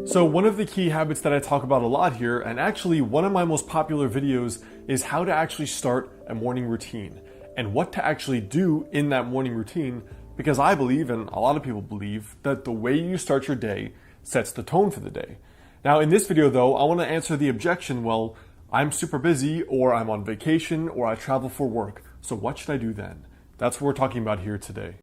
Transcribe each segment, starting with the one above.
So one of the key habits that I talk about a lot here, and actually one of my most popular videos, is how to actually start a morning routine and what to actually do in that morning routine, because I believe, and a lot of people believe, that the way you start your day sets the tone for the day. Now in this video though, I want to answer the objection, well, I'm super busy, or I'm on vacation, or I travel for work, so what should I do then? That's what we're talking about here today.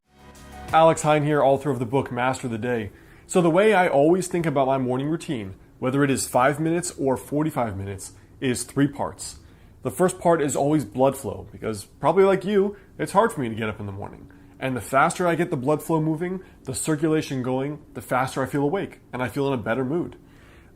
Alex Hine here, author of the book Master the Day. So the way I always think about my morning routine, whether it is 5 minutes or 45 minutes, is 3 parts. The first part is always blood flow, because probably like you, it's hard for me to get up in the morning. And the faster I get the blood flow moving, the circulation going, the faster I feel awake, and I feel in a better mood.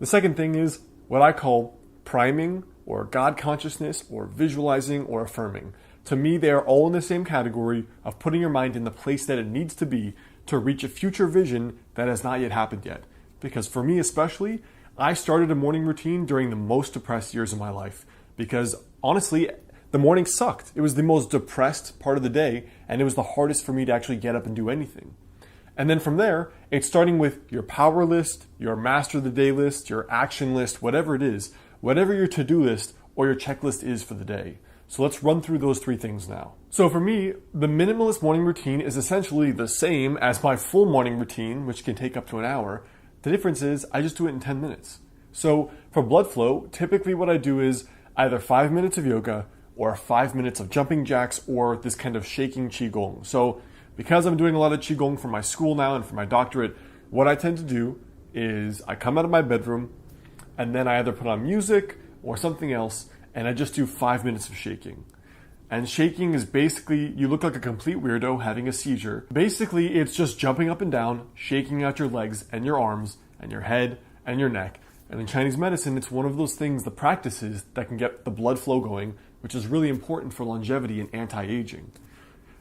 The second thing is what I call priming, or God consciousness, or visualizing, or affirming. To me, they are all in the same category of putting your mind in the place that it needs to be to reach a future vision that has not yet happened yet. Because for me especially, I started a morning routine during the most depressed years of my life. Because honestly, the morning sucked. It was the most depressed part of the day, and it was the hardest for me to actually get up and do anything. And then from there, it's starting with your power list, your master of the day list, your action list, whatever it is, whatever your to-do list or your checklist is for the day. So let's run through those 3 things now. So for me, the minimalist morning routine is essentially the same as my full morning routine, which can take up to an hour. The difference is I just do it in 10 minutes. So for blood flow, typically what I do is either 5 minutes of yoga or 5 minutes of jumping jacks or this kind of shaking qigong. So because I'm doing a lot of qigong for my school now and for my doctorate, what I tend to do is I come out of my bedroom and then I either put on music or something else, and I just do 5 minutes of shaking. And shaking is basically, you look like a complete weirdo having a seizure. Basically, it's just jumping up and down, shaking out your legs and your arms and your head and your neck. And in Chinese medicine, it's one of those things, the practices that can get the blood flow going, which is really important for longevity and anti-aging.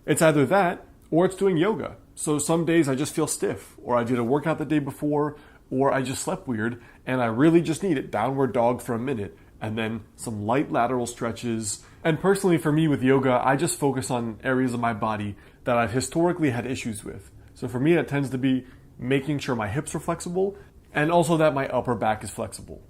It's either that, or it's doing yoga. So some days I just feel stiff, or I did a workout the day before, or I just slept weird, and I really just need it, downward dog for a minute, and then some light lateral stretches. And personally for me with yoga, I just focus on areas of my body that I've historically had issues with. So for me, that tends to be making sure my hips are flexible and also that my upper back is flexible.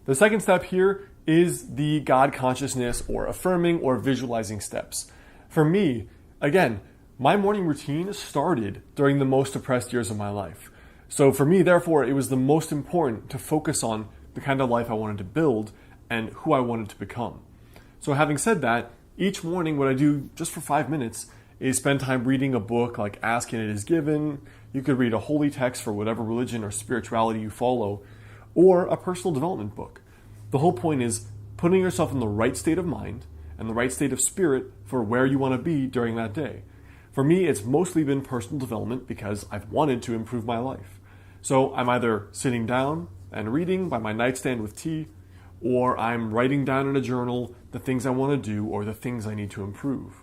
The second step here is the God consciousness or affirming or visualizing steps. For me, again, my morning routine started during the most depressed years of my life. So for me, therefore, it was the most important to focus on the kind of life I wanted to build and who I wanted to become. So having said that, each morning what I do just for 5 minutes is spend time reading a book like Ask and It Is Given. You could read a holy text for whatever religion or spirituality you follow, or a personal development book. The whole point is putting yourself in the right state of mind and the right state of spirit for where you want to be during that day. For me, it's mostly been personal development because I've wanted to improve my life. So I'm either sitting down and reading by my nightstand with tea, or I'm writing down in a journal the things I want to do or the things I need to improve.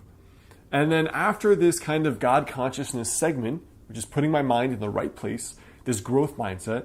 And then after this kind of God consciousness segment, which is putting my mind in the right place, this growth mindset,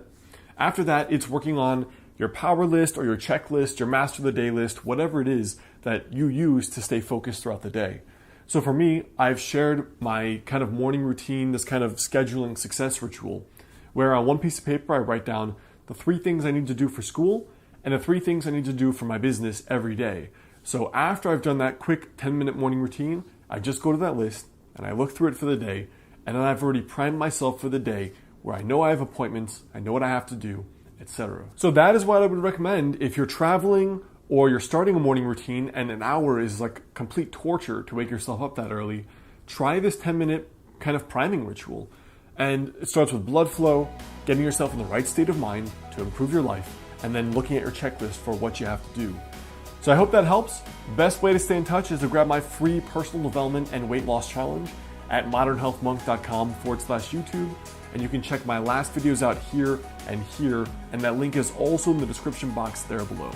after that it's working on your power list or your checklist, your master of the day list, whatever it is that you use to stay focused throughout the day. So for me, I've shared my kind of morning routine, this kind of scheduling success ritual, where on one piece of paper I write down the 3 things I need to do for school and the 3 things I need to do for my business every day. So after I've done that quick 10-minute morning routine, I just go to that list and I look through it for the day, and then I've already primed myself for the day where I know I have appointments, I know what I have to do, etc. So that is what I would recommend if you're traveling or you're starting a morning routine and an hour is like complete torture to wake yourself up that early. Try this 10-minute kind of priming ritual. And it starts with blood flow, getting yourself in the right state of mind to improve your life, and then looking at your checklist for what you have to do. So I hope that helps. Best way to stay in touch is to grab my free personal development and weight loss challenge at modernhealthmonk.com/YouTube. And you can check my last videos out here, and that link is also in the description box there below.